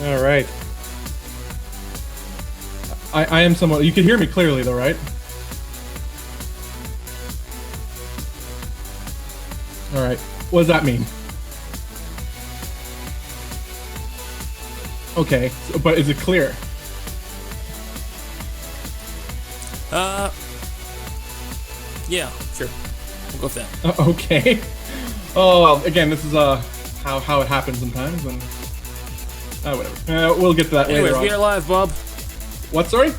All right. I am somewhat. You can hear me clearly, though, right? All right. What does that mean? Okay, but is it clear? Yeah, sure. We'll go with that. Okay. Oh, well, again, this is how it happens sometimes, and whatever. We'll get to that Anyways, later on. we are live, Bob. What? Sorry?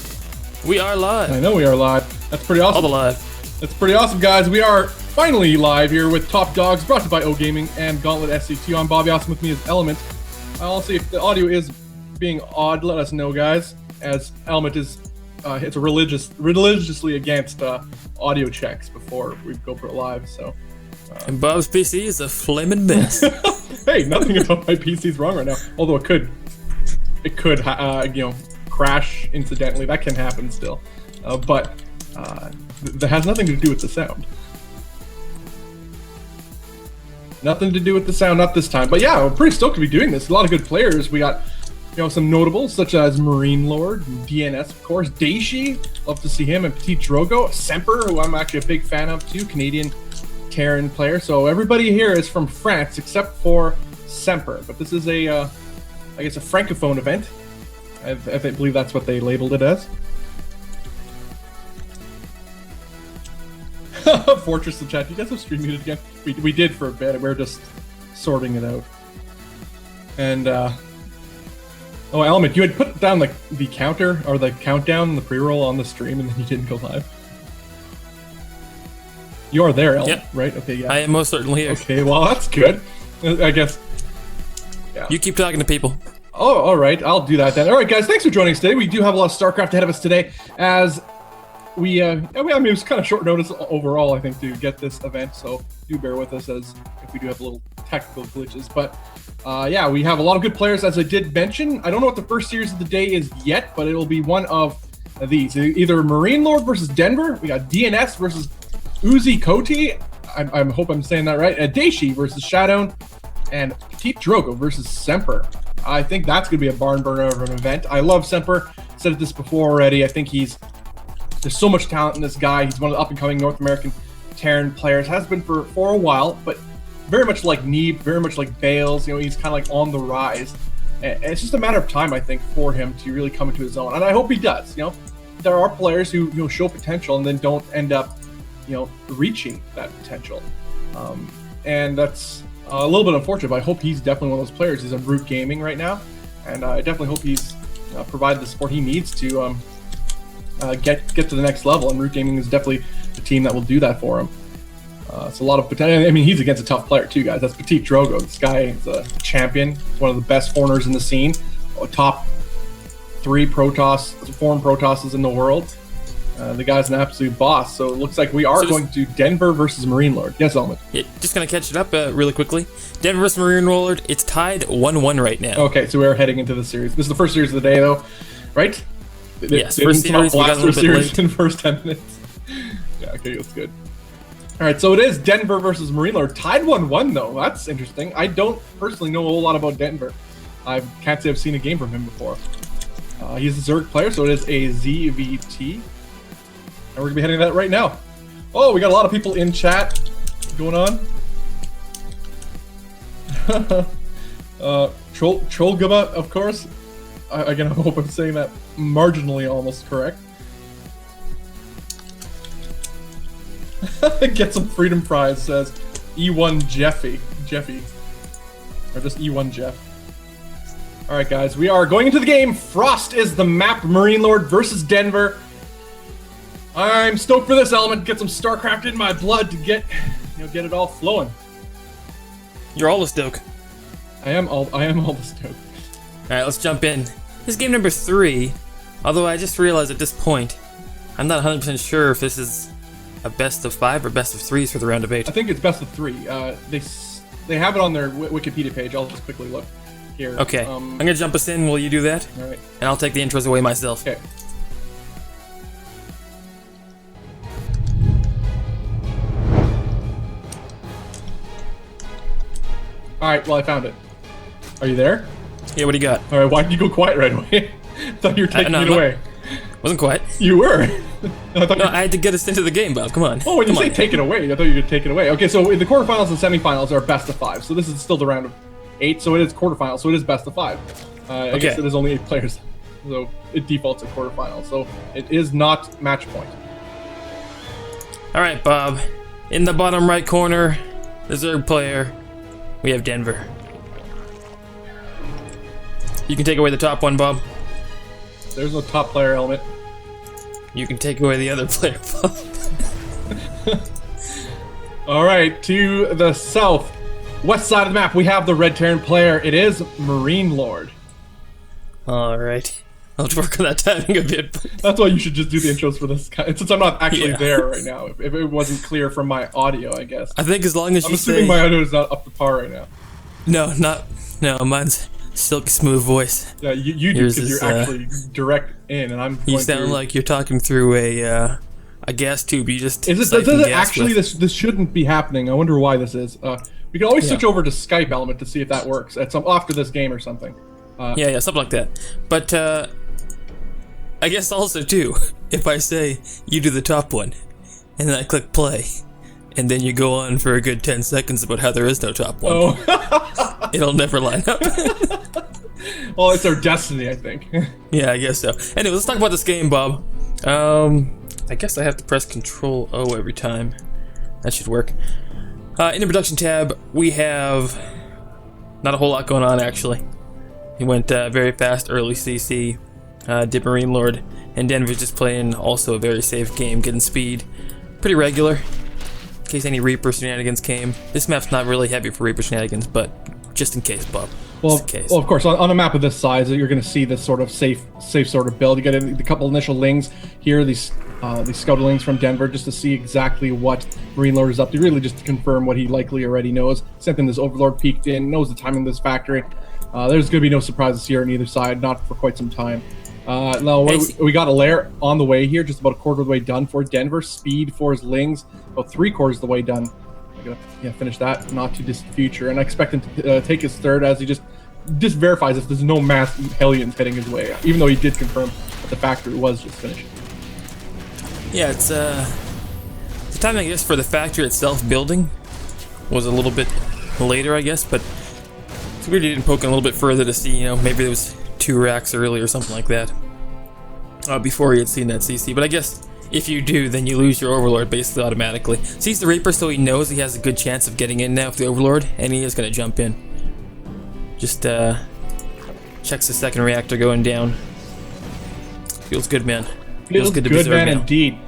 We are live. I know we are live. That's pretty awesome. All live. That's pretty awesome, guys. We are finally live here with Topdogs, brought to you by O Gaming and Gauntlet SCT. I'm Bobby. Awesome with me is Element. I'll see if the audio is being odd. Let us know, guys. As Element is, it's religiously against audio checks before we go for it live. So. And Bob's PC is a flaming mess. Hey, nothing about my PC is wrong right now. Although it could, crash incidentally. That can happen still, but that has nothing to do with the sound. Nothing to do with the sound, not this time. But yeah, we're pretty stoked to be doing this. A lot of good players. We got, some notables such as Marine Lord, DNS, of course, Daishi. Love to see him, and Petit Drogo, Semper, who I'm actually a big fan of too, Canadian Terran player. So everybody here is from France except for Semper. But this is a, I guess, a francophone event. I believe that's what they labeled it as. Fortress of chat. You guys have stream muted again? We did for a bit. We're just sorting it out. And oh, Element, you had put down the counter or the countdown, the pre-roll on the stream, and then you didn't go live. You are there, Element, Yep. right? Okay, yeah. I am most certainly here. Okay, well, that's good. I guess. Yeah. You keep talking to people. Oh, all right. I'll do that then. All right, guys. Thanks for joining us today. We do have a lot of StarCraft ahead of us today, as we. I mean, it was kind of short notice overall, I think, to get this event. So do bear with us as if we do have a little technical glitches. But yeah, we have a lot of good players, as I did mention. I don't know what the first series of the day is yet, but it will be one of these: either Marine Lord versus Denver. We got DNS versus Uzi Koti. I hope I'm saying that right. Daishi versus Shadow, and Petit Drogo versus Semper. I think that's going to be a barn burner of an event. I love Semper. Said this before already. I think there's so much talent in this guy. He's one of the up-and-coming North American Terran players. Has been for a while, but very much like Neeb, very much like Bales. He's kind of like on the rise. And it's just a matter of time, I think, for him to really come into his own. And I hope he does. There are players who show potential and then don't end up, reaching that potential. And that's a little bit unfortunate, but I hope he's definitely one of those players. He's in Root Gaming right now, and I definitely hope he's provided the support he needs to get to the next level. And Root Gaming is definitely the team that will do that for him. It's a lot of potential. I mean, he's against a tough player too, guys. That's Petit Drogo. This guy is a champion. He's one of the best foreigners in the scene. Top 3 foreign Protosses in the world. The guy's an absolute boss. So it looks like we are going to Denver versus Marine Lord. Yes, Element. Yeah, just gonna catch it up really quickly. Denver versus Marine Lord. It's tied 1-1 right now. Okay, so we're heading into the series. This is the first series of the day, though, right? Yes, first series. We got a little bit late. In the first 10 minutes. Yeah, okay, that's good. All right, so it is Denver versus Marine Lord. Tied 1-1, though. That's interesting. I don't personally know a whole lot about Denver. I can't say I've seen a game from him before. He's a Zerg player, so it is a ZVT. And we're going to be heading to that right now. Oh, we got a lot of people in chat going on. Trollgubba, of course. Again, I hope I'm saying that marginally almost correct. Get some freedom prize, says E1 Jeffy. Or just E1 Jeff. Alright, guys, we are going into the game. Frost is the map. Marine Lord versus Denver. I'm stoked for this, Element. Get some StarCraft in my blood to get it all flowing. You're all the stoke. I am all the stoked. Alright, let's jump in. This is game number 3, although I just realized at this point, I'm not 100% sure if this is a best of 5 or best of 3s for the round of 8. I think it's best of 3. They have it on their Wikipedia page. I'll just quickly look here. Okay, I'm gonna jump us in. Will you do that? All right. And I'll take the intros away myself. Okay. All right. Well, I found it. Are you there? Yeah, what do you got? All right, why did you go quiet right away? I thought you were taking it away. Wasn't quiet. You were. I had to get us into the game, Bob. Come on. Oh, when you say take it away, I thought you were going to take it away. Okay, so the quarterfinals and semifinals are best of 5. So this is still the round of 8. So it is quarterfinals. So it is best of 5. I guess it is only 8 players. So it defaults at quarterfinals. So it is not match point. All right, Bob. In the bottom right corner, the Zerg player, we have Denver. You can take away the top one, Bob. There's no top player element. You can take away the other player, Bob. All right, to the south, west side of the map, we have the red Terran player. It is Marine Lord. All right. I'll work on that timing a bit. That's why you should just do the intros for this guy, since I'm not actually there right now. If it wasn't clear from my audio, I guess. I think as long as I'm assuming my audio is not up to par right now. No, mine's silky smooth voice. Yeah, you do, because you're actually direct in, and I'm. You sound like you're talking through a gas tube. You just does it actually? This shouldn't be happening. I wonder why this is. We can always switch over to Skype element to see if that works at some after this game or something. Yeah, something like that. But I guess also too, if I say you do the top one, and then I click play, and then you go on for a good 10 seconds about how there is no top one, it'll never line up. Well, it's our destiny, I think. Yeah, I guess so. Anyway, let's talk about this game, Bob. I guess I have to press Control O every time. That should work. In the production tab, we have not a whole lot going on, actually. He went very fast early CC, did Marine Lord, and Denver's just playing also a very safe game, getting speed pretty regular, in case any Reaper shenanigans came. This map's not really heavy for Reaper shenanigans, but just in case, Bob. Well, of course, on a map of this size, you're going to see this sort of safe sort of build. You get a couple initial lings here, these scout lings from Denver, just to see exactly what Marine Lord is up to, really just to confirm what he likely already knows. Same thing, this Overlord peeked in, knows the timing of this factory. There's going to be no surprises here on either side, not for quite some time. Now, we got a lair on the way here, just about a quarter of the way done for Denver. Speed for his lings, about 3/4 of the way done. I'm gonna finish that, not too distant future. And I expect him to take his third as he just verifies if there's no mass Hellions heading his way, even though he did confirm that the factory was just finished. Yeah, it's the time, I guess, for the factory itself building was a little bit later, I guess, but it's weird you didn't poke in a little bit further to see, maybe there was 2 racks early or something like that before he had seen that CC. But I guess if you do, then you lose your Overlord basically automatically. Sees the Reaper, so he knows he has a good chance of getting in now with the Overlord, and he is going to jump in. Just checks the second reactor going down. Feels good, man. Feels good to be man, indeed.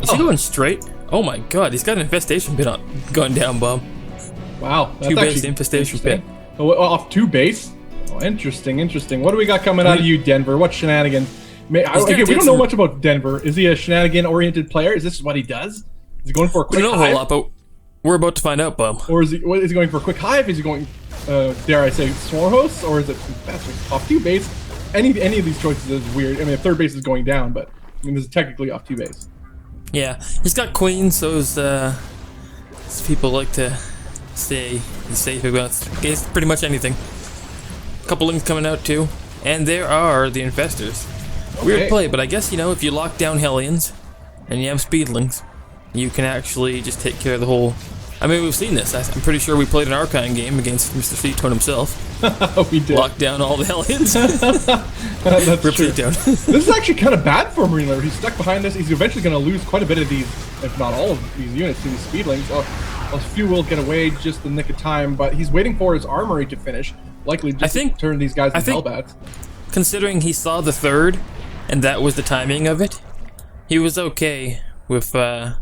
Is he going straight? Oh my god, he's got an infestation pit going down, Bob. Wow. 2 base infestation pit. Oh, off 2 base? Oh, interesting. What do we got coming out of you, Denver? What shenanigans? We don't know much about Denver. Is he a shenanigan-oriented player? Is this what he does? Is he going for a quick hive? We don't know a whole lot, but we're about to find out, Bob. Or is he going for a quick hive? Is he going, dare I say, swarm hosts? Or is it off 2 base? Any of these choices is weird. I mean, if third base is going down, but this is technically off 2 base. Yeah, he's got queens, so as people like to say, he's safe about pretty much anything. A couple links coming out too, and there are the infestors. Okay. Weird play, but I guess if you lock down Hellions and you have speedlings, you can actually just take care of the whole. I mean, we've seen this. I'm pretty sure we played an Archon game against Mr. Seatone himself. We did. Locked down all the Hellions. That's Ripped true. it down. This is actually kind of bad for Marine Lord. He's stuck behind this. He's eventually going to lose quite a bit of these, if not all of these units, to these speedlings. A few will get away just in the nick of time, but he's waiting for his armory to finish. Likely just to turn these guys into Hellbats. Considering he saw the third, and that was the timing of it, he was okay with, I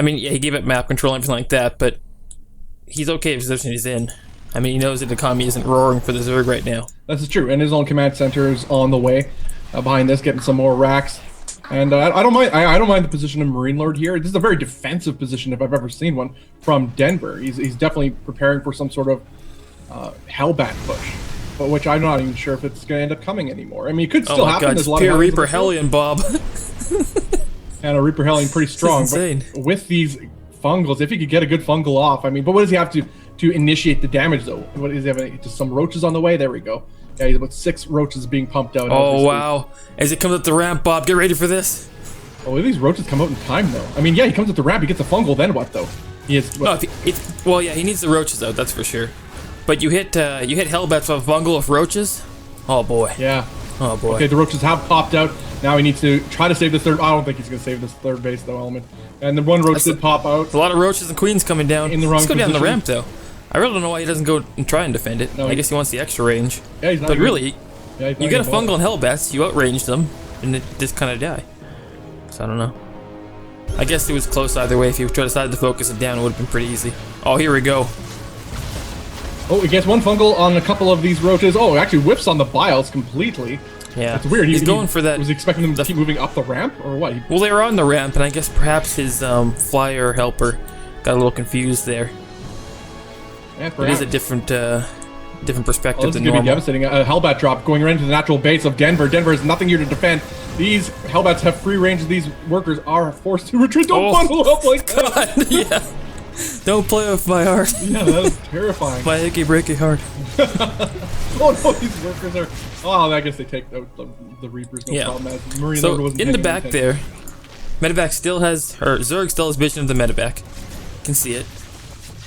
mean, yeah, he gave it map control and everything like that, but he's okay with the position he's in. I mean, he knows that the economy isn't roaring for the Zerg right now. That's true, and his own command center is on the way behind this, getting some more racks. And I don't mind. I don't mind the position of Marine Lord here. This is a very defensive position if I've ever seen one from Denver. He's definitely preparing for some sort of Hellbat push, but which I'm not even sure if it's going to end up coming anymore. I mean, it could still happen. God, there's a lot pure of Reaper Hellion, Bob. And a Reaper Hellion pretty strong. But with these fungals, if he could get a good fungal off, I mean, but what does he have to to initiate the damage, though. What is he having? Just some roaches on the way? There we go. Yeah, he's about 6 roaches being pumped out. Oh, wow. As it comes up the ramp, Bob, get ready for this. Oh, these roaches come out in time, though. I mean, yeah, he comes up the ramp, he gets a fungal, then what, though? He is... What? No, well, yeah, he needs the roaches out, that's for sure. But you hit Hellbats with a fungal of roaches? Oh, boy. Yeah. Oh, boy. Okay, the roaches have popped out. Now he needs to try to save this third... I don't think he's going to save this third base, though, Element. And the one roach did pop out. There's a lot of roaches and queens coming down. In the wrong Let's go down the position. ramp, though. I really don't know why he doesn't go and try and defend it. No, I guess he wants the extra range. Yeah, he's not but even- really, Yeah, you get a fungal and Hellbats, you outrange them, and it just kind of die. So I don't know. I guess it was close either way. If you decided to focus it down, it would have been pretty easy. Oh, here we go. Oh, he gets one fungal on a couple of these roaches. Oh, it actually whiffs on the biles completely. Yeah, That's weird. He's going for that. Was he expecting them to keep moving up the ramp, or what? Well, they were on the ramp, and I guess perhaps his flyer helper got a little confused there. Yeah, It is a different perspective Oh, this is than going to be normal. devastating. A Hellbat drop going right into the natural base of Denver. Denver has nothing here to defend. These Hellbats have free range. These workers are forced to retreat. Don't bundle up like that. God, yeah. Don't play with my heart. Yeah, that is terrifying. My achy breaky heart. Oh no, these workers are... Oh, I guess they take out the Reapers, no Yeah. problem. As Marine So Lord wasn't in the paying back any there, Medevac still has, or Zerg still has vision of the Medevac. Can see it.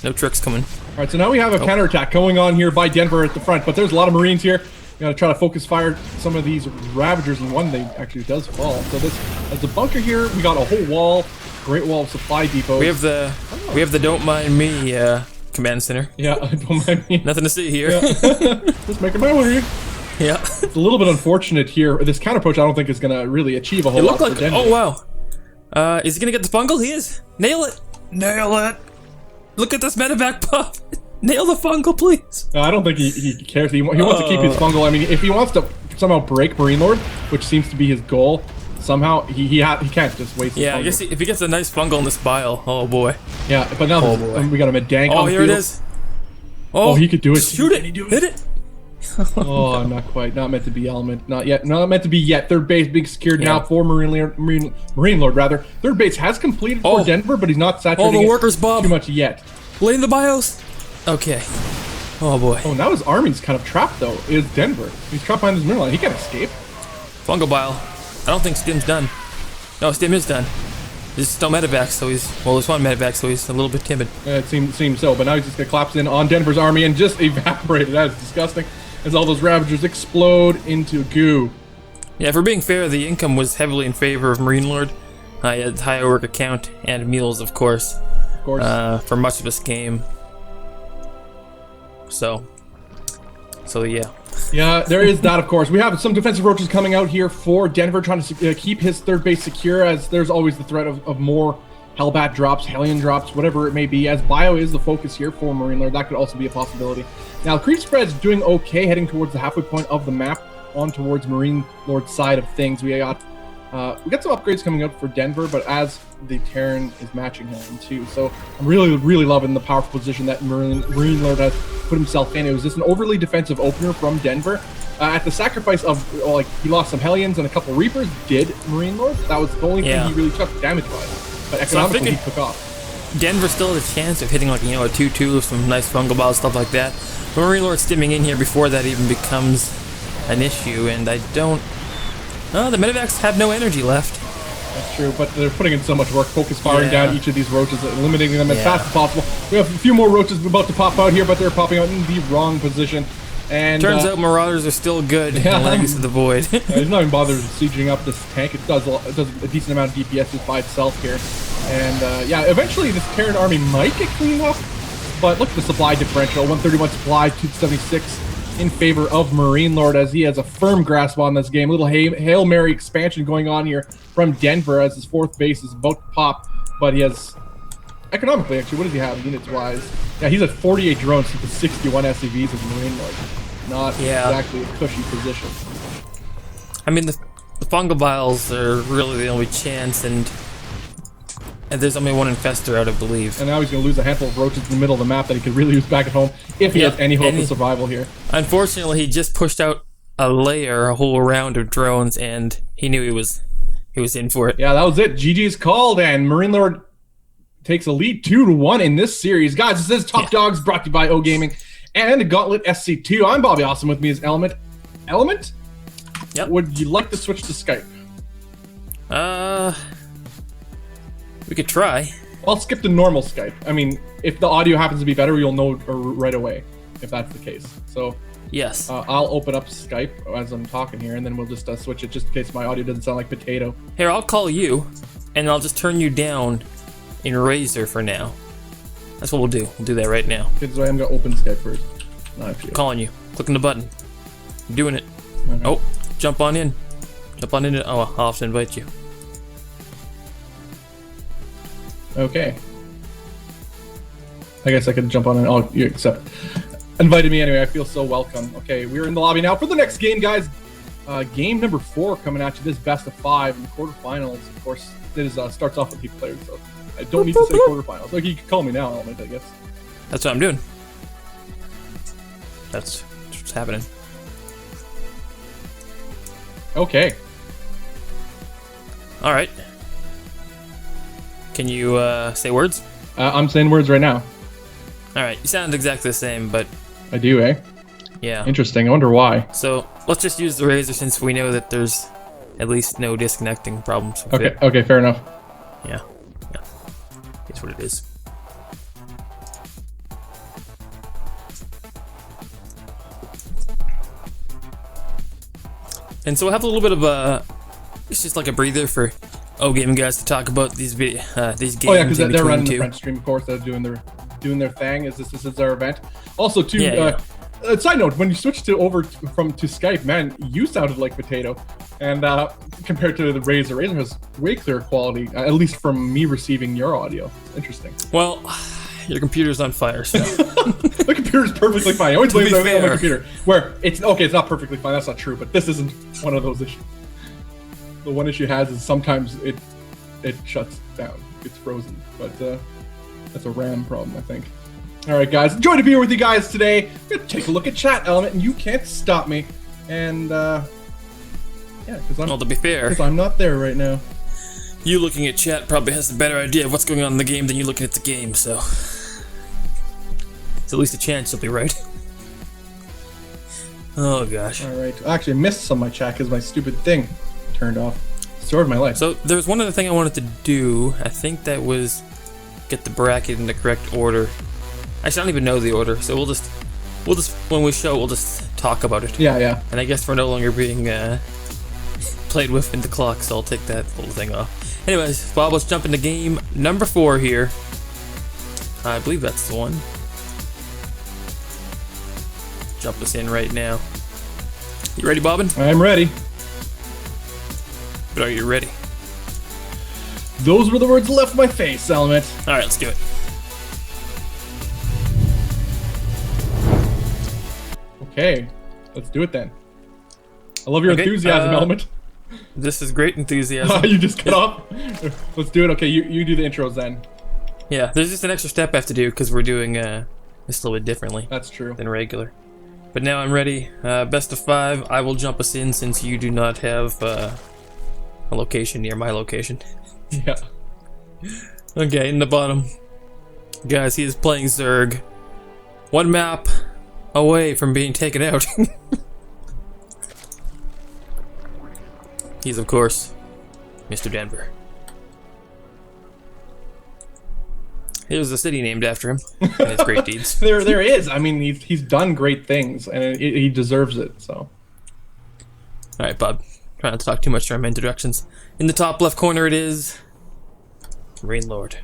No tricks coming. All right, so now we have a counterattack going on here by Denver at the front, but there's a lot of Marines here. We gotta try to focus fire some of these Ravagers, and one they actually does fall. So there's a bunker here. We got a whole wall, great wall of supply depots. We have the don't mind me command center. Yeah, don't mind me. Nothing to see here. Just making my way. Yeah. It's a little bit unfortunate here. This counter approach I don't think is gonna really achieve a whole It lot looked for like. Denver. Oh wow. Is he gonna get the fungal? He is. Nail it. Nail it. Look at this Medevac pop. Nail the fungal, please. No, I don't think he cares. He wants to keep his fungal. I mean, if he wants to somehow break Marine Lord, which seems to be his goal, somehow he can't just waste. Yeah, his I guess if he gets a nice fungal in this bile, oh boy. Yeah, but now we got him a dank. Oh, on the here it field. is. Oh, he could do it. Shoot it. Can he do it? Hit it. Oh, not quite. Not meant to be Element. Not yet. Not meant to be yet. Third base being secured now for Marine Lord rather. Third base has completed for Denver, but he's not saturating the workers, Bob. too much yet. Lane the bios. Okay. Oh boy. Oh, now his army's kind of trapped though. Is Denver? He's trapped behind his middle line. He can't escape. Fungal bile. I don't think Stim's done. No, Stim is done. There's still Medevac, so there's one Medevac, so he's a little bit timid. It seems so, but now he's just gonna collapse in on Denver's army and just evaporate. That is disgusting. As all those Ravagers explode into goo. Yeah, if we're being fair, the income was heavily in favor of Marine Lord. He had high worker count and meals, of course. Of course. For much of this game. So yeah. Yeah, there is that, of course. We have some defensive roaches coming out here for Denver, trying to keep his third base secure, as there's always the threat of more Hellbat drops, Hellion drops, whatever it may be, as Bio is the focus here for Marine Lord. That could also be a possibility. Now, creep spread's doing okay, heading towards the halfway point of the map, on towards Marine Lord's side of things. We got some upgrades coming out for Denver, but as the Terran is matching him too. So I'm really loving the powerful position that Marine Lord has put himself in. It was just an overly defensive opener from Denver. At the sacrifice of, he lost some Hellions and a couple Reapers, did Marine Lord. That was the only thing he really took damage-wise. But economically, he took off. Denver still has a chance of hitting, like, a 2-2 with some nice fungal balls, stuff like that. But Marine Lord stimming in here before that even becomes an issue, and I don't... Oh, the Medevacs have no energy left. That's true, but they're putting in so much work, focus firing down each of these roaches, eliminating them as fast as possible. We have a few more roaches about to pop out here, but they're popping out in the wrong position. And turns out Marauders are still good in Legacy of the Void. He's not even bothered sieging up this tank. It does a decent amount of DPS just by itself here. And yeah, eventually this Terran army might get cleaned up, but look at the supply differential. 131 supply, 276 in favor of Marine Lord, as he has a firm grasp on this game. Little Hail Mary expansion going on here from Denver, as his fourth base is about to pop, but he has, economically actually, what does he have units wise? Yeah, he's at 48 drones to the 61 SCVs of Marine Lord. Not exactly a cushy position. I mean, the fungal vials are really the only chance, and there's only one infestor out, I believe. And now he's going to lose a handful of roaches in the middle of the map that he could really use back at home if he has any hope of survival here. Unfortunately, he just pushed out a whole round of drones, and he knew he was in for it. Yeah, that was it. GG's called, and Marine Lord takes a lead 2-1 in this series. Guys, this is Topdogs brought to you by O Gaming and Gauntlet SC2. I'm Bobby Awesome. With me is Element. Element? Yep. Would you like to switch to Skype? We could try. I'll skip to normal Skype. I mean, if the audio happens to be better, you'll know right away if that's the case. So Yes. I'll open up Skype as I'm talking here, and then we'll just switch it just in case my audio doesn't sound like potato. Here, I'll call you, and I'll just turn you down in Razor for now. That's what we'll do. We'll do that right now. Okay, so I'm going to open Skype first. Calling you. Clicking the button. I'm doing it. Okay. Oh, jump on in. Jump on in. Oh, I'll have to invite you. Okay. I guess I could jump on and oh, you accept. Invited me anyway. I feel so welcome. Okay, we're in the lobby now for the next game, guys. Game number 4 coming at you. This best of 5 in the quarterfinals. Of course, it is starts off with 8 players, so I don't need to say quarterfinals. Like, you can call me now, Element, I guess. That's what I'm doing. That's what's happening. Okay. All right. Can you say words? I'm saying words right now. All right. You sound exactly the same, but I do, eh? yeah. Interesting. I wonder why. So let's just use the Razor since we know that there's at least no disconnecting problems with Okay. it. Okay. Fair enough. Yeah. Yeah. That's what it is. And so we'll have a little bit of it's just like a breather for O Gaming guys to talk about these games. Oh yeah, because they're running the too. French stream, of course. They're doing their thing. This is their event. Also, too. Yeah. Side note: when you switched to Skype, man, you sounded like potato, and compared to the Razor has way clearer quality, at least from me receiving your audio. Interesting. Well, your computer's on fire, so my computer's perfectly fine. I always blame be everything on my fair. computer. Where it's okay, it's not perfectly fine. That's not true, but this isn't one of those issues. The one issue has is sometimes it shuts down, gets frozen, but that's a RAM problem, I think. All right, guys, enjoy to be here with you guys today. We're gonna take a look at chat, Element, and you can't stop me. And yeah, because well, to be fair, I'm not there right now. you looking at chat probably has a better idea of what's going on in the game than you looking at the game, so it's at least a chance you'll be right. Oh gosh. All right, I actually missed some of my chat because my stupid thing turned off. Story of my life. So there's one other thing I wanted to do. I think that was get the bracket in the correct order. Actually, I don't even know the order, so we'll just when we show, we'll just talk about it. Yeah. And I guess we're no longer being played with into clock, so I'll take that little thing off. Anyways, Bob, let's jump into game number 4 here. I believe that's the one. Jump us in right now. You ready, Bobbin? I'm ready. But are you ready? Those were the words that left my face, Element. All right, let's do it. Okay, let's do it then. I love your Okay, enthusiasm, Element. This is great enthusiasm. You just cut off? Let's do it. Okay, you do the intros then. Yeah, there's just an extra step I have to do because we're doing this a little bit differently That's true. than regular. But now I'm ready. Best of 5. I will jump us in since you do not have a location near my location. Yeah. Okay, in the bottom. Guys, he is playing Zerg. One map away from being taken out. He's, of course, Mr. Denver. There's a city named after him and his great deeds. There is. I mean, he's done great things, and he deserves it. So. All right, Bob. Try not to talk too much during my introductions. In the top left corner, it is Rain Lord.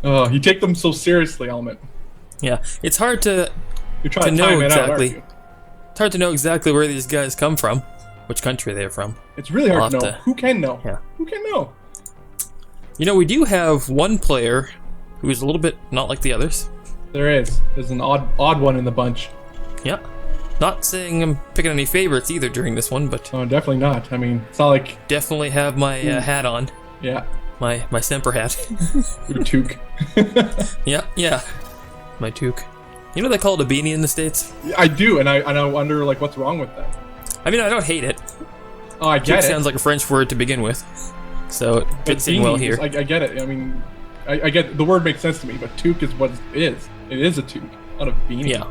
Oh, you take them so seriously, Element. Yeah, it's hard to You're trying to know time it out, aren't exactly. you? It's hard to know exactly where these guys come from, which country they're from. It's really hard to I'll know. have to- Who can know? Yeah. Who can know? You know, we do have one player who is a little bit not like the others. There is. There's an odd one in the bunch. Yeah. Not saying I'm picking any favorites either during this one, but Oh, definitely not. I mean, it's not like definitely have my hat on. yeah, My Semper hat. your toque. Yeah. My toque. You know they call it a beanie in the States? I do, and I wonder like what's wrong with that. I mean, I don't hate it. Oh, I Toque get it. sounds like a French word to begin with. So it fits in well here. I get it. I mean, I get the word makes sense to me, but toque is what it is. It is a toque, not a beanie. Yeah.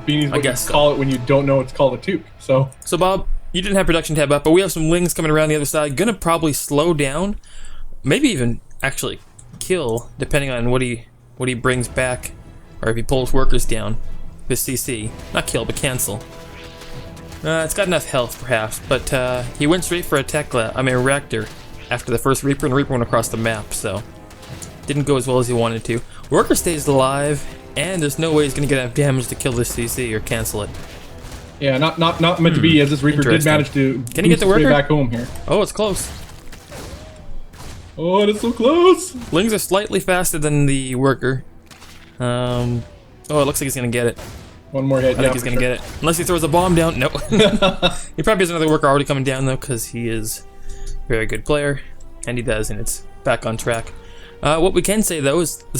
Beanie's what you call it when you don't know it's called a toque. So Bob, you didn't have production tab up, but we have some lings coming around the other side. Gonna probably slow down, maybe even actually kill, depending on what he brings back, or if he pulls workers down. This CC, not kill, but cancel. It's got enough health, perhaps, but he went straight for a reactor after the first Reaper, and the Reaper went across the map, so didn't go as well as he wanted to. Worker stays alive, and there's no way he's gonna get enough damage to kill this CC or cancel it. Yeah, not meant to be, as this Reaper did manage to Can he get the worker back home here. Oh, it's close. Oh, it is so close. Lings are slightly faster than the worker. Oh, it looks like he's gonna get it. One more hit. I think he's gonna get it. Unless he throws a bomb down. No. He probably has another worker already coming down though, because he is a very good player. And he does, and it's back on track. What we can say though is the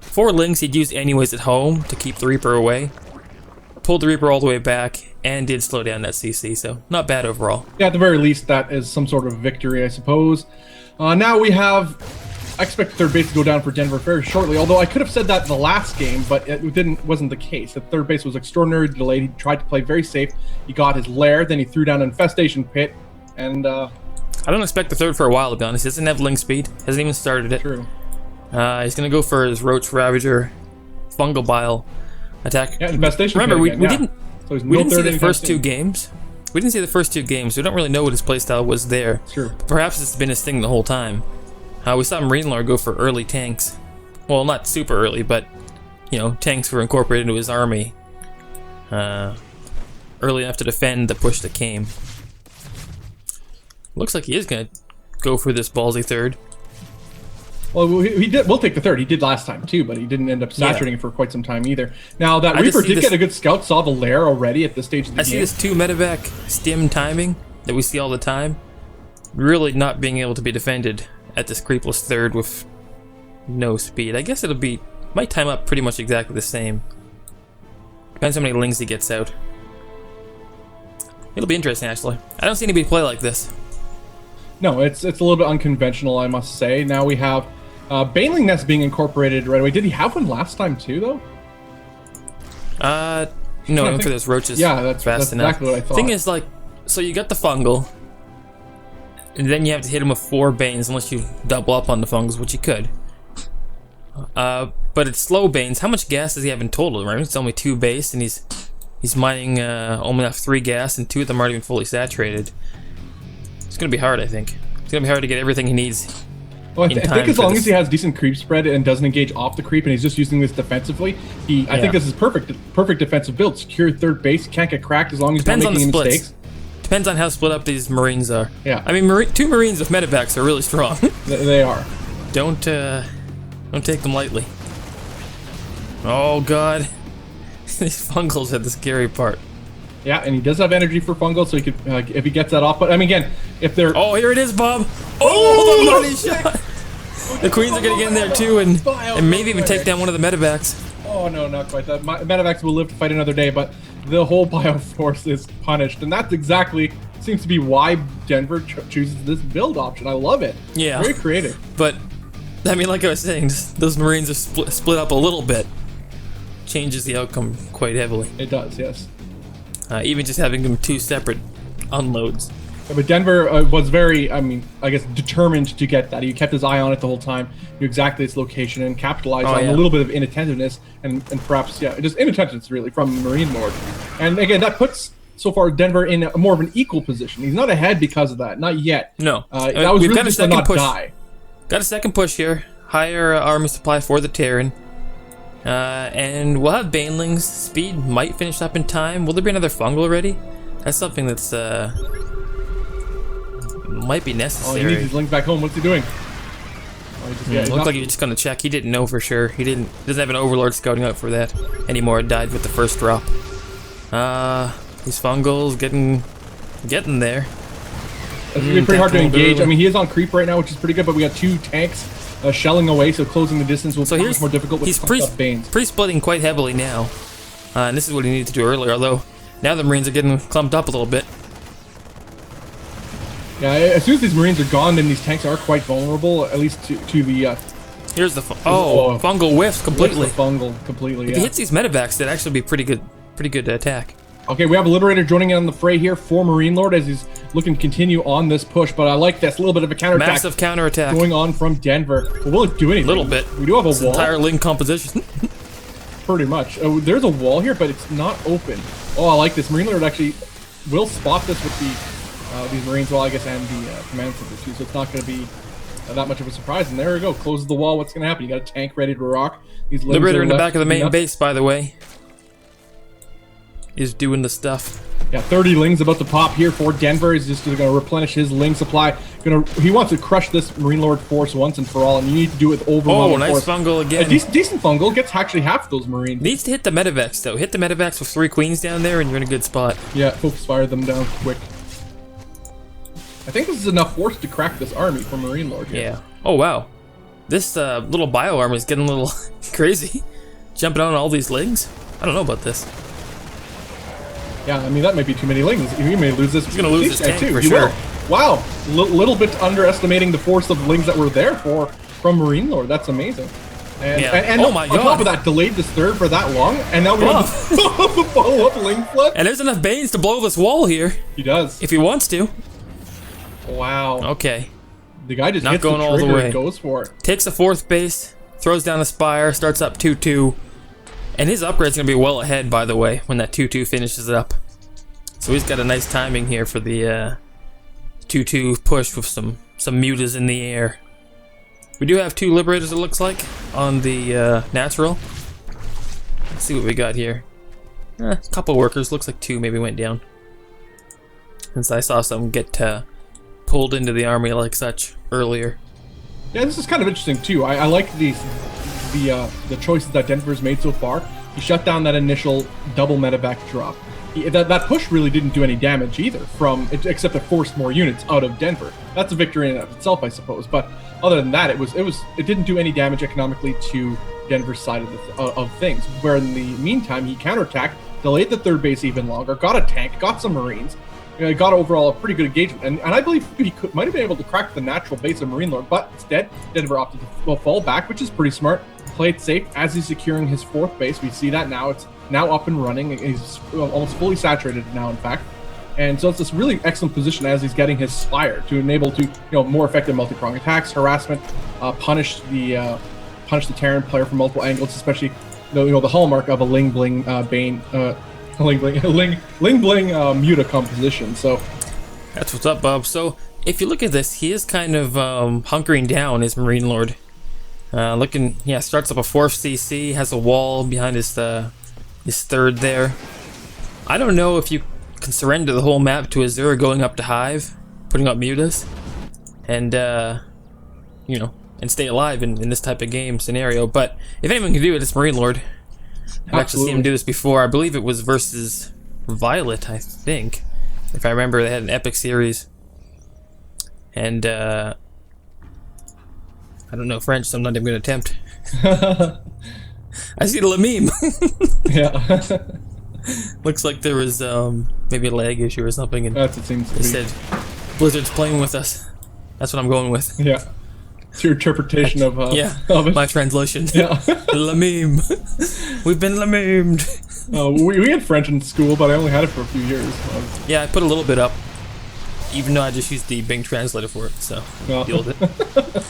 four lings he'd used anyways at home to keep the Reaper away. Pulled the Reaper all the way back and did slow down that CC, so not bad overall. Yeah, at the very least, that is some sort of victory, I suppose. Now we have... I expect third base to go down for Denver very shortly, although I could have said that in the last game, but it wasn't the case. The third base was extraordinarily delayed. He tried to play very safe. He got his lair, then he threw down an infestation pit, and... I don't expect the third for a while, to be honest. He doesn't have ling speed. Hasn't even started it. True. He's going to go for his Roach Ravager Fungal Bile attack. Yeah, infestation Remember, pit again, we didn't see the first two games. We didn't see the first two games. We don't really know what his playstyle was there. True. Perhaps it's been his thing the whole time. We saw Marine Lord go for early tanks. Well, not super early, but, you know, tanks were incorporated into his army early enough to defend the push that came. Looks like he is going to go for this ballsy third. Well, he did. We'll take the third. He did last time too, but he didn't end up saturating it for quite some time either. Now that Reaper did get a good scout, saw the lair already at this stage of the game. I see this 2 medevac stim timing that we see all the time. Really not being able to be defended at this creepless third with no speed. I guess might time up pretty much exactly the same. Depends how many lings he gets out. It'll be interesting, actually. I don't see anybody play like this. No, it's a little bit unconventional, I must say. Now we have Baneling Nest being incorporated right away. Did he have one last time too, though? No, I went for those roaches. Yeah, that's fast enough. Exactly what I thought. Thing is, like, so you got the fungal, and then you have to hit him with 4 banes unless you double up on the fungals, which you could. But it's slow banes. How much gas does he have in total? Right? It's only 2 base, and he's mining only enough 3 gas, and 2 of them aren't even fully saturated. It's gonna be hard, I think. It's gonna be hard to get everything he needs. Well, I think as long as he has decent creep spread and doesn't engage off the creep, and he's just using this defensively, I think this is perfect defensive build. Secure third base, can't get cracked as long as he's not making any mistakes. Depends on how split up these Marines are. Yeah. I mean, 2 Marines with medevacs are really strong. They are. Don't take them lightly. Oh god, these fungals are the scary part. Yeah, and he does have energy for fungal, so he could if he gets that off. But I mean, again, if they're here it is, Bob. Oh, the money shot. The Queens are gonna get in there too, and maybe even take down one of the medevacs. Oh no, not quite that. Medevacs will live to fight another day, but the whole Bioforce is punished, and that's exactly seems to be why Denver chooses this build option. I love it. Yeah, very creative. But I mean, like I was saying, those Marines are split up a little bit. Changes the outcome quite heavily. It does, yes. Even just having them 2 separate unloads. Yeah, but Denver was very, I guess, determined to get that. He kept his eye on it the whole time, knew exactly its location, and capitalized on a little bit of inattentiveness and perhaps, just inattentiveness, really, from the Marine Lord. And again, that puts, so far, Denver in a more of an equal position. He's not ahead because of that. Not yet. No. That was really just to not die. Got a second push here. Higher army supply for the Terran. And we'll have Banelings. Speed might finish up in time. Will there be another fungal already? That's something that's might be necessary. Oh, he needs his link back home. What's he doing? Looked like he was just gonna check. He didn't know for sure. Doesn't have an Overlord scouting out for that anymore. It died with the first drop. These fungals getting there. It's gonna be pretty hard to engage. I mean, he is on creep right now, which is pretty good, but we got 2 tanks shelling away, so closing the distance will be much more difficult with he's Banes. pre-splitting quite heavily now. And this is what he needed to do earlier, although now the Marines are getting clumped up a little bit. Yeah, as soon as these Marines are gone, then these tanks are quite vulnerable, at least to the... Here's the... fungal whiffs completely. The fungal completely, If he hits these medevacs, that'd actually be pretty good attack. Okay, we have a Liberator joining in on the fray here for Marine Lord as he's looking to continue on this push, but I like this. A little bit of a counterattack. Massive counterattack. Going on from Denver. But will it do anything? A little bit. We do have a wall. Entire Ling composition. Pretty much. Oh, there's a wall here, but it's not open. Oh, I like this. Marine Lord actually will spot this with these Marines, well, I guess, and the command center too, so it's not going to be that much of a surprise. And there we go. Closes the wall. What's going to happen? You got a tank ready to rock. These Liberator in the back of the main base, by the way, is doing the stuff. Yeah, 30 Lings about to pop here for Denver. He's just going to replenish his Ling supply. He wants to crush this Marine Lord force once and for all, and you need to do it with overwhelming nice force. fungal again. A decent fungal gets actually half of those Marines. Needs to hit the medevacs, though. Hit the medevacs with 3 queens down there, and you're in a good spot. Yeah, focus fire them down quick. I think this is enough force to crack this army for Marine Lord here. Yeah. Oh, wow. This little bio army is getting a little crazy. Jumping on all these Lings. I don't know about this. Yeah, I mean, that might be too many Lings. He may lose this. He's going to lose his tank too. for He sure. will. Wow. Little bit underestimating the force of Lings that were there from Marine Lord. That's amazing. And oh my on god. top of that, delayed this third for that long, and now we have the follow-up Ling flood. And there's enough Banes to blow this wall here. He does. If he wants to. Wow. Okay. The guy just Not hits going the all the trigger way. and goes for it. Takes the 4th base, throws down a spire, starts up 2-2. And his upgrade's going to be well ahead, by the way, when that 2-2 finishes it up. So he's got a nice timing here for the 2-2 push with some mutas in the air. We do have 2 Liberators, it looks like, on the natural. Let's see what we got here. A couple workers, looks like 2 maybe went down. Since I saw some get pulled into the army like such earlier. Yeah, this is kind of interesting too. I like the choices that Denver's made so far. He shut down that initial double medevac drop. That push really didn't do any damage either, except it forced more units out of Denver. That's a victory in and of itself, I suppose. But other than that, it didn't do any damage economically to Denver's side of things. Where in the meantime, he counterattacked, delayed the 3rd base even longer, got a tank, got some Marines, got overall a pretty good engagement, and I believe he might have been able to crack the natural base of Marine Lord, but instead, Denver opted to fall back, which is pretty smart. Play it safe as he's securing his 4th base. We see that now. It's now up and running. He's almost fully saturated now, in fact. And so it's this really excellent position as he's getting his Spire to enable more effective multi-pronged attacks, harassment, punish the Terran player from multiple angles, especially the hallmark of a Ling Bling Bane Ling Bling Muta composition. So that's what's up, Bob. So if you look at this, he is kind of hunkering down his Marine Lord. Starts up a 4th CC, has a wall behind his 3rd there. I don't know if you can surrender the whole map to Azure going up to Hive, putting up mutas, and and stay alive in this type of game scenario. But if anyone can do it, it's Marine Lord. I've actually seen him do this before. I believe it was versus Violet, I think. If I remember, they had an epic series. And I don't know French, so I'm not even going to attempt. I see the meme. Yeah. Looks like there was maybe a lag issue or something, and That's what it seems to be. said Blizzard's playing with us. That's what I'm going with. Yeah. It's your interpretation of it. My translation. Yeah. La meme. We've been la memed. We had French in school, but I only had it for a few years. Yeah, I put a little bit up, even though I just used the Bing translator for it, so deal with it.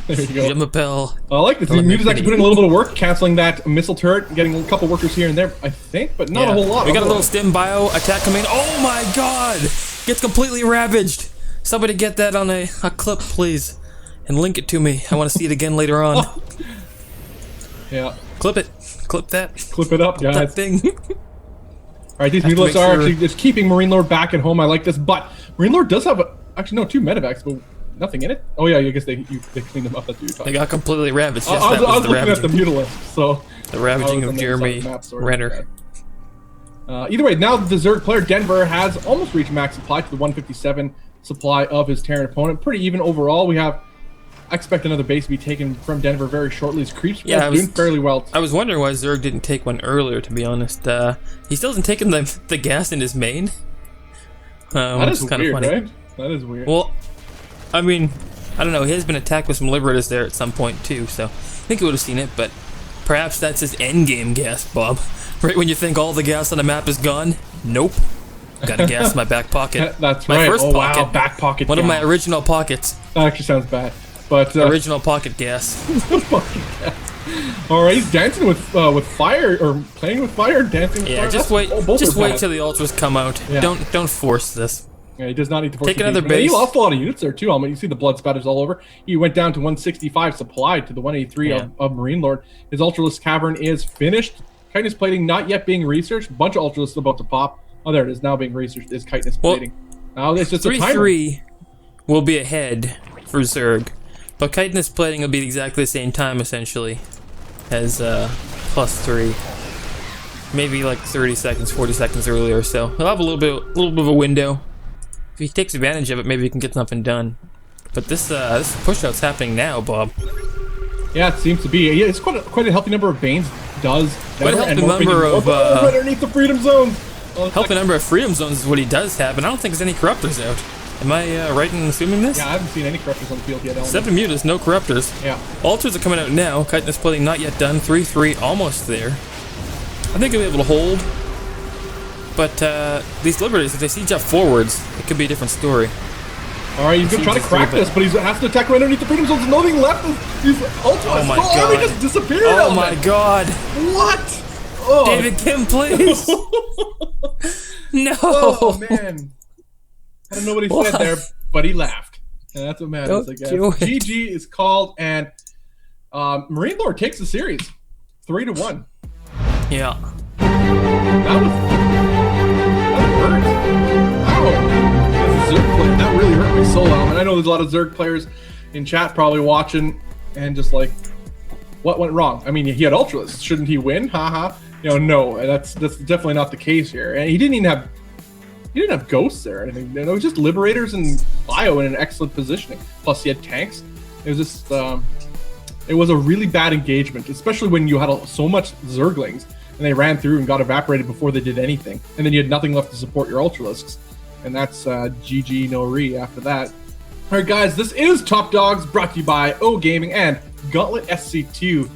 There you go. Je m'appelle. I like this. Muta's actually putting a little bit of work, canceling that missile turret, getting a couple workers here and there, I think, but not a whole lot. We got a little stim bio attack coming. Oh my god! Gets completely ravaged. Somebody get that on a clip, please, and link it to me. I want to see it again later on. Yeah. Clip it. Clip that. Clip it up, guys. That thing. Alright, these Mutalists are actually just keeping Marine Lord back at home. I like this, but Marine Lord does have actually, 2 medevacs, but nothing in it. Oh yeah, I guess they cleaned them up. That's what you're talking. They got completely ravaged. Yes, I was the looking at the Mutalists, so the ravaging of Jeremy Renner. Either way, now the Zerg player Denver has almost reached max supply to the 157 supply of his Terran opponent. Pretty even overall. I expect another base to be taken from Denver very shortly. His creeps doing fairly well. I was wondering why Zerg didn't take one earlier, to be honest. He still hasn't taken the gas in his main. That is kind weird, of funny. right? That is weird. Well, I mean, I don't know. He has been attacked with some Liberators there at some point too, so I think he would have seen it, but perhaps that's his endgame gas, Bob. Right when you think all the gas on the map is gone? Nope. Got a gas in my back pocket. That's my right. first pocket. Wow, back pocket One gas. of my original pockets. That actually sounds bad. But Original pocket gas. all right, he's dancing with fire, or playing with fire, dancing with fire. Yeah, just wait. Just wait till the ultras come out. Yeah. Don't force this. Yeah, he does not need to force Take another engagement. base. He lost a lot of units there too. I mean, you see the blood spatters all over. He went down to 165 supplied to the 183 of Marine Lord. His Ultralisk Cavern is finished. Chitinous plating not yet being researched. A bunch of Ultralisks about to pop. Oh, there it is. Now being researched is chitinous plating. Now it's just a timer. 3-3 will be ahead for Zerg, but chitinous plating will be exactly the same time essentially as +3. Maybe like 30 seconds, 40 seconds earlier. So he'll have a little bit of a window. If he takes advantage of it, maybe he can get something done. But this push-out's happening now, Bob. Yeah, it seems to be. Yeah, it's quite a healthy number of Banes. Does Quite a healthy number of right underneath the freedom zones. Healthy number of freedom zones is what he does have, and I don't think there's any corruptors out. Am I right in assuming this? Yeah, I haven't seen any corruptors on the field yet. 7 mutas, no corruptors. Yeah. Altars are coming out now. Chitinous plating not yet done. 3-3, almost there. I think he'll be able to hold. But these Liberators, if they siege up forwards, it could be a different story. All right, he's gonna try to crack this, but he has to attack right underneath the freedom zones. There's nothing left. He's Oh my god! He just disappeared. Oh my god! What? Oh. David Kim, please! No! Oh man! I don't know what he said there, but he laughed, and that's what matters, I guess. GG is called, and Marine Lord takes the series, 3-1. Yeah. That hurt. Wow. That's a Zerg player. That really hurt my soul, Alan. I know there's a lot of Zerg players in chat probably watching and just like, what went wrong? I mean, he had Ultralisk. Shouldn't he win? Haha. No, that's definitely not the case here. And he didn't have ghosts there or anything. It was just Liberators and Bio in an excellent positioning. Plus, he had tanks. It was just, it was a really bad engagement, especially when you had so much Zerglings and they ran through and got evaporated before they did anything. And then you had nothing left to support your Ultralisks. And that's GG no re after that. All right, guys, this is Top Dogs, brought to you by O Gaming and Gauntlet SC2.